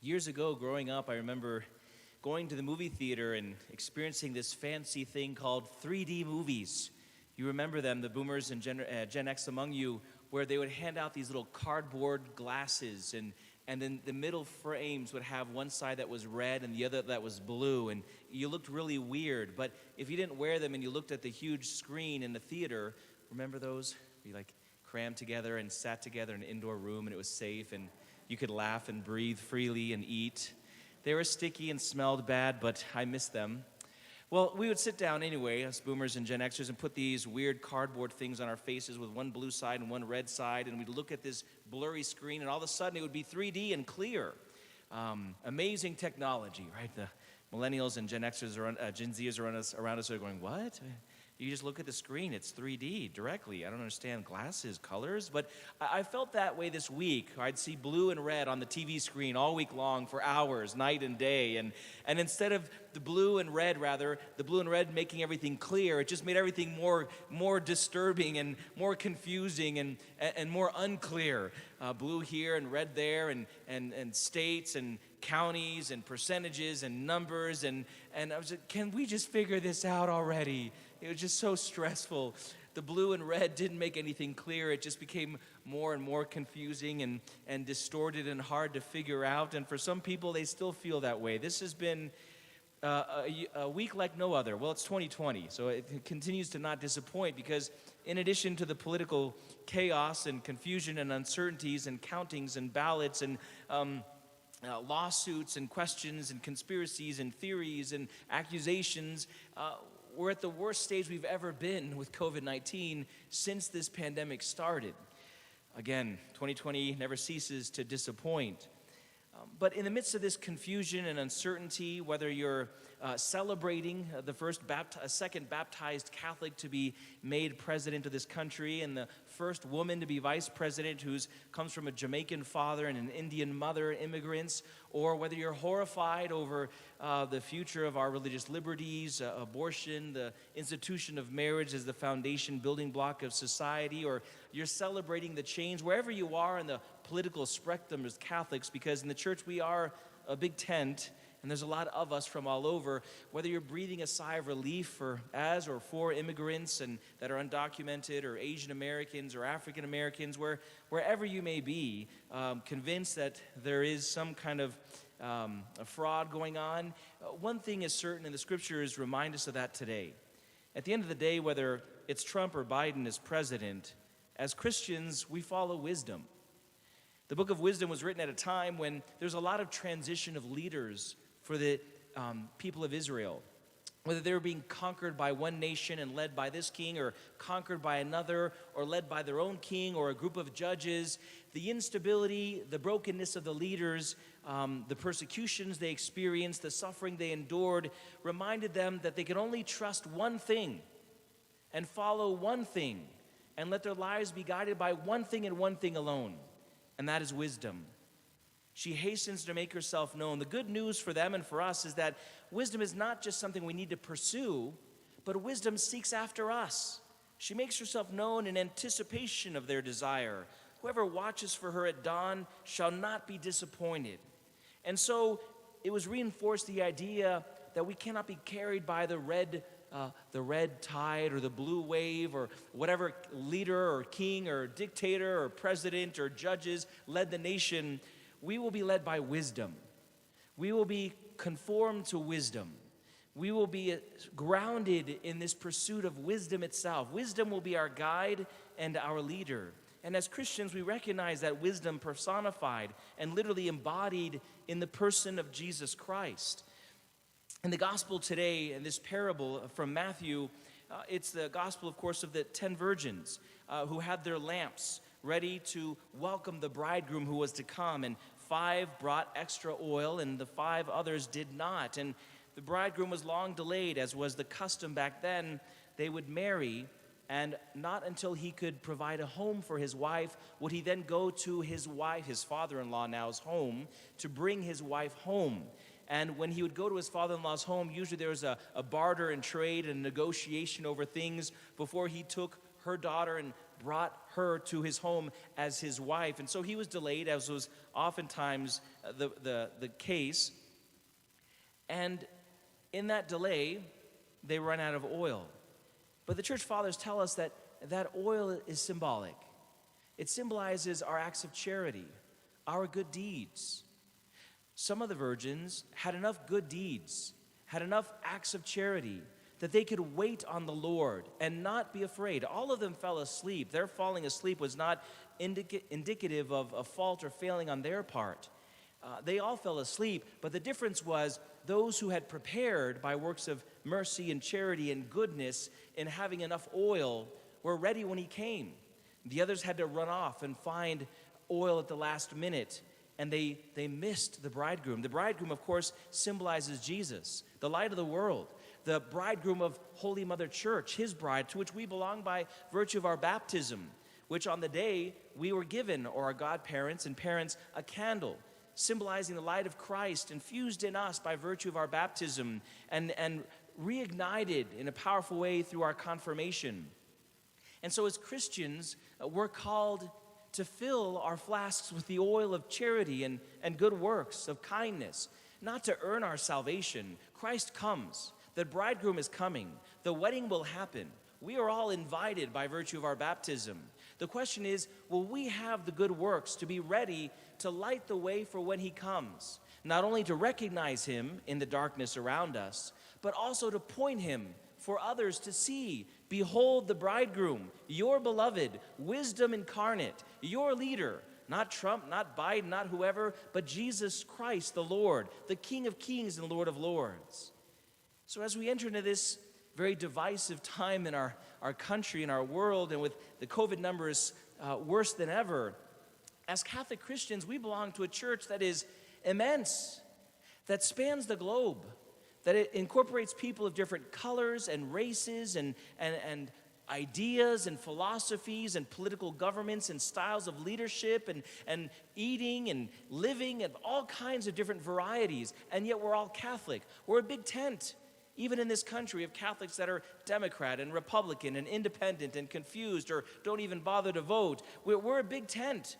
Years ago, growing up, I remember going to the movie theater and experiencing this fancy thing called 3D movies. You remember them, the boomers and Gen X among you, where they would hand out these little cardboard glasses, and then the middle frames would have one side that was red and the other that was blue, and you looked really weird. But if you didn't wear them and you looked at the huge screen in the theater, remember those? We crammed together and sat together in an indoor room, and it was safe, and you could laugh and breathe freely and eat. They were sticky and smelled bad, but I miss them. Well, we would sit down anyway, us boomers and Gen Xers, and put these weird cardboard things on our faces with one blue side and one red side, and we'd look at this blurry screen, and all of a sudden it would be 3D and clear. Amazing technology, right? The millennials and Gen Xers, Gen Zers around us are going, what? You just look at the screen, it's 3D directly. I don't understand glasses, colors, but I felt that way this week. I'd see blue and red on the TV screen all week long for hours, night and day, and instead of the blue and red making everything clear, it just made everything more disturbing and more confusing and more unclear. Blue here and red there, and states and counties and percentages and numbers, and I was like, can we just figure this out already? It was just so stressful. The blue and red didn't make anything clear. It just became more and more confusing and distorted and hard to figure out. And for some people, they still feel that way. This has been a week like no other. Well, it's 2020, so it continues to not disappoint, because in addition to the political chaos and confusion and uncertainties and countings and ballots and lawsuits and questions and conspiracies and theories and accusations, we're at the worst stage we've ever been with COVID-19 since this pandemic started. Again, 2020 never ceases to disappoint. But in the midst of this confusion and uncertainty, whether you're celebrating the second baptized Catholic to be made president of this country, and the first woman to be vice president who comes from a Jamaican father and an Indian mother, immigrants, or whether you're horrified over the future of our religious liberties, abortion, the institution of marriage as the foundation building block of society, or you're celebrating the change, wherever you are in the political spectrum as Catholics, because in the church we are a big tent, and there's a lot of us from all over. Whether you're breathing a sigh of relief for immigrants and that are undocumented, or Asian Americans or African Americans, wherever you may be, convinced that there is some kind of a fraud going on, one thing is certain, and the scriptures remind us of that today. At the end of the day, whether it's Trump or Biden as president, as Christians, we follow wisdom. The book of Wisdom was written at a time when there's a lot of transition of leaders for the people of Israel. Whether they were being conquered by one nation and led by this king, or conquered by another, or led by their own king or a group of judges, the instability, the brokenness of the leaders, the persecutions they experienced, the suffering they endured, reminded them that they could only trust one thing and follow one thing and let their lives be guided by one thing and one thing alone, and that is wisdom. She hastens to make herself known. The good news for them and for us is that wisdom is not just something we need to pursue, but wisdom seeks after us. She makes herself known in anticipation of their desire. Whoever watches for her at dawn shall not be disappointed. And so it was reinforced, the idea that we cannot be carried by the red tide or the blue wave, or whatever leader or king or dictator or president or judges led the nation. We will be led by wisdom. We will be conformed to wisdom. We will be grounded in this pursuit of wisdom itself. Wisdom will be our guide and our leader. And as Christians, we recognize that wisdom personified and literally embodied in the person of Jesus Christ. In the gospel today, in this parable from Matthew, it's the gospel, of course, of the 10 virgins who had their lamps ready to welcome the bridegroom who was to come, and 5 brought extra oil and the 5 others did not. And the bridegroom was long delayed, as was the custom back then. They would marry, and not until he could provide a home for his wife would he then go to his wife, his father-in-law now's home, to bring his wife home. And when he would go to his father-in-law's home, usually there was a barter and trade and negotiation over things before he took her daughter and brought her to his home as his wife. And so he was delayed, as was oftentimes the case. And in that delay, they run out of oil. But the church fathers tell us that that oil is symbolic. It symbolizes our acts of charity, our good deeds. Some of the virgins had enough good deeds, had enough acts of charity, that they could wait on the Lord and not be afraid. All of them fell asleep. Their falling asleep was not indicative of a fault or failing on their part. They all fell asleep, but the difference was those who had prepared by works of mercy and charity and goodness in having enough oil were ready when he came. The others had to run off and find oil at the last minute, and they missed the bridegroom. The bridegroom, of course, symbolizes Jesus, the light of the world, the bridegroom of Holy Mother Church, his bride, to which we belong by virtue of our baptism, which on the day we were given, or our godparents and parents, a candle, symbolizing the light of Christ infused in us by virtue of our baptism and reignited in a powerful way through our confirmation. And so as Christians, we're called to fill our flasks with the oil of charity and good works, of kindness, not to earn our salvation. Christ comes. The bridegroom is coming. The wedding will happen. We are all invited by virtue of our baptism. The question is, will we have the good works to be ready to light the way for when he comes? Not only to recognize him in the darkness around us, but also to point him for others to see. Behold the bridegroom, your beloved, wisdom incarnate, your leader, not Trump, not Biden, not whoever, but Jesus Christ the Lord, the King of kings and Lord of lords. So as we enter into this very divisive time in our country and our world, and with the COVID numbers worse than ever, as Catholic Christians, we belong to a church that is immense, that spans the globe, that it incorporates people of different colors and races and ideas and philosophies and political governments and styles of leadership and eating and living and all kinds of different varieties, and yet we're all Catholic. We're a big tent. Even in this country, we have Catholics that are Democrat and Republican and independent and confused or don't even bother to vote. We're a big tent.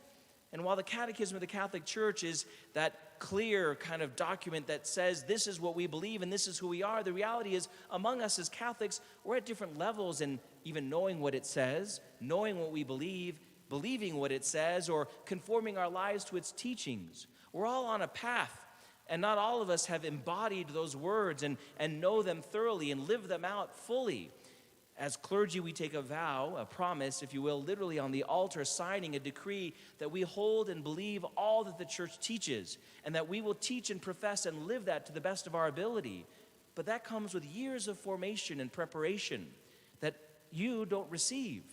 And while the Catechism of the Catholic Church is that clear kind of document that says this is what we believe and this is who we are, the reality is among us as Catholics, we're at different levels in even knowing what it says, knowing what we believe, believing what it says, or conforming our lives to its teachings. We're all on a path. And not all of us have embodied those words and know them thoroughly and live them out fully. As clergy, we take a vow, a promise, if you will, literally on the altar, signing a decree that we hold and believe all that the church teaches, and that we will teach and profess and live that to the best of our ability. But that comes with years of formation and preparation that you don't receive.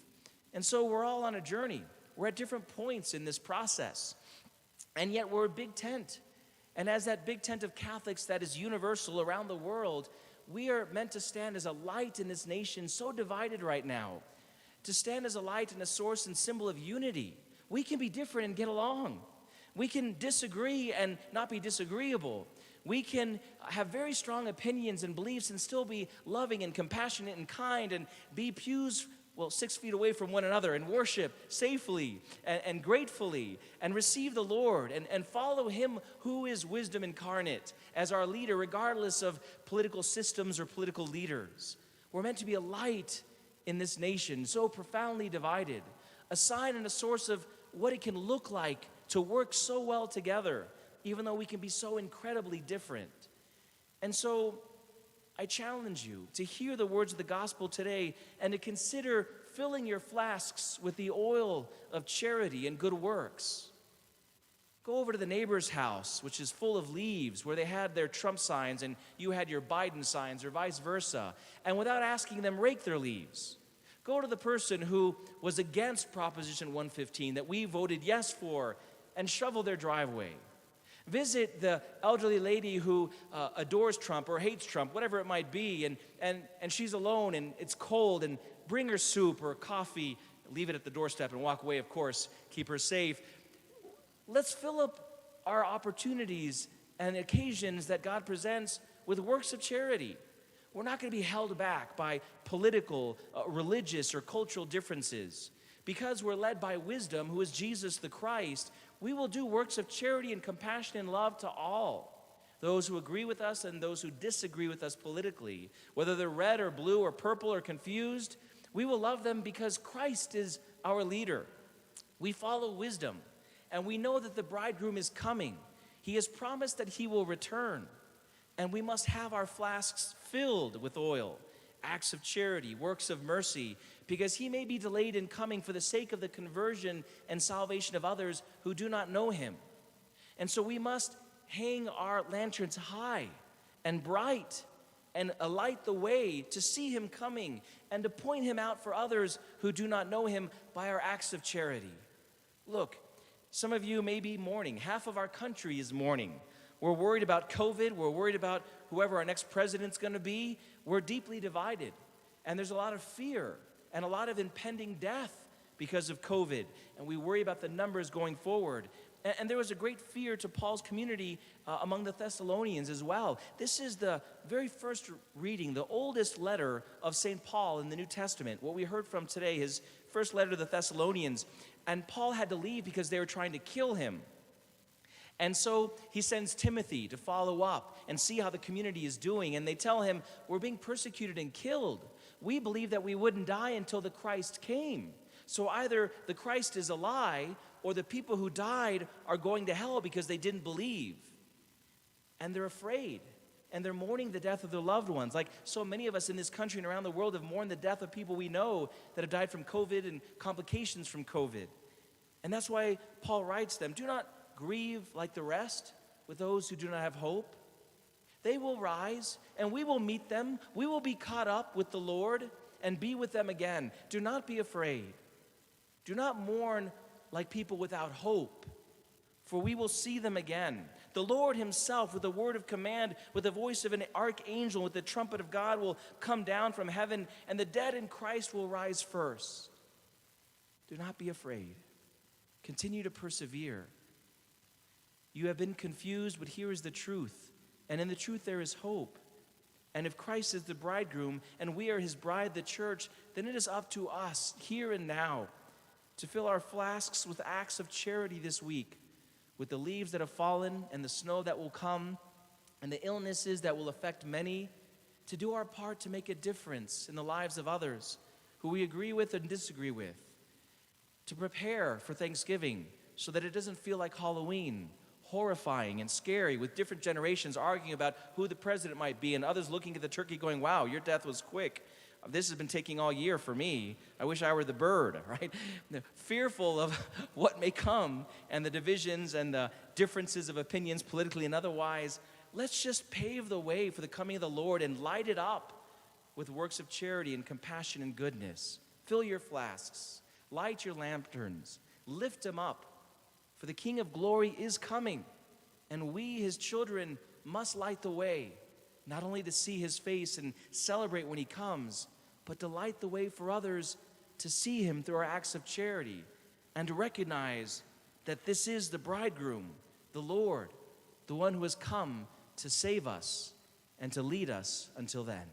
And so we're all on a journey. We're at different points in this process. And yet we're a big tent. And as that big tent of Catholics that is universal around the world, we are meant to stand as a light in this nation so divided right now, to stand as a light and a source and symbol of unity. We can be different and get along. We can disagree and not be disagreeable. We can have very strong opinions and beliefs and still be loving and compassionate and kind and be 6 feet away from one another and worship safely and gratefully and receive the Lord and follow him who is wisdom incarnate as our leader, regardless of political systems or political leaders. We're meant to be a light in this nation so profoundly divided, a sign and a source of what it can look like to work so well together, even though we can be so incredibly different. And so I challenge you to hear the words of the gospel today and to consider filling your flasks with the oil of charity and good works. Go over to the neighbor's house, which is full of leaves, where they had their Trump signs and you had your Biden signs, or vice versa, and without asking them, rake their leaves. Go to the person who was against Proposition 115 that we voted yes for and shovel their driveway. Visit the elderly lady who adores Trump or hates Trump, whatever it might be, and she's alone and it's cold, and bring her soup or coffee, leave it at the doorstep and walk away, of course, keep her safe. Let's fill up our opportunities and occasions that God presents with works of charity, We're not going to be held back by political, religious, or cultural differences. Because we're led by wisdom, who is Jesus the Christ, we will do works of charity and compassion and love to all, those who agree with us and those who disagree with us politically. Whether they're red or blue or purple or confused, we will love them because Christ is our leader. We follow wisdom, and we know that the bridegroom is coming. He has promised that he will return, and we must have our flasks filled with oil, acts of charity, works of mercy, because he may be delayed in coming for the sake of the conversion and salvation of others who do not know him. And so we must hang our lanterns high and bright and alight the way to see him coming and to point him out for others who do not know him by our acts of charity. Look, some of you may be mourning. Half of our country is mourning. We're worried about COVID. We're worried about whoever our next president's going to be. We're deeply divided. And there's a lot of fear and a lot of impending death because of COVID. And we worry about the numbers going forward. And there was a great fear to Paul's community among the Thessalonians as well. This is the very first reading, the oldest letter of St. Paul in the New Testament. What we heard from today, his first letter to the Thessalonians. And Paul had to leave because they were trying to kill him. And so he sends Timothy to follow up and see how the community is doing. And they tell him, we're being persecuted and killed. We believe that we wouldn't die until the Christ came. So either the Christ is a lie, or the people who died are going to hell because they didn't believe. And they're afraid. And they're mourning the death of their loved ones. Like so many of us in this country and around the world have mourned the death of people we know that have died from COVID and complications from COVID. And that's why Paul writes them, do not grieve like the rest with those who do not have hope. They will rise, and we will meet them. We will be caught up with the Lord and be with them again. Do not be afraid. Do not mourn like people without hope, for we will see them again. The Lord himself, with a word of command, with the voice of an archangel, with the trumpet of God, will come down from heaven, and the dead in Christ will rise first. Do not be afraid. Continue to persevere. You have been confused, but here is the truth. And in the truth there is hope. And if Christ is the bridegroom, and we are his bride, the church, then it is up to us, here and now, to fill our flasks with acts of charity this week, with the leaves that have fallen and the snow that will come and the illnesses that will affect many, to do our part to make a difference in the lives of others who we agree with and disagree with, to prepare for Thanksgiving so that it doesn't feel like Halloween, horrifying and scary, with different generations arguing about who the president might be and others looking at the turkey going, wow, your death was quick. This has been taking all year for me. I wish I were the bird, right? Fearful of what may come and the divisions and the differences of opinions politically and otherwise. Let's just pave the way for the coming of the Lord and light it up with works of charity and compassion and goodness. Fill your flasks, light your lanterns, lift them up, for the King of glory is coming, and we, his children, must light the way, not only to see his face and celebrate when he comes, but to light the way for others to see him through our acts of charity and to recognize that this is the bridegroom, the Lord, the one who has come to save us and to lead us until then.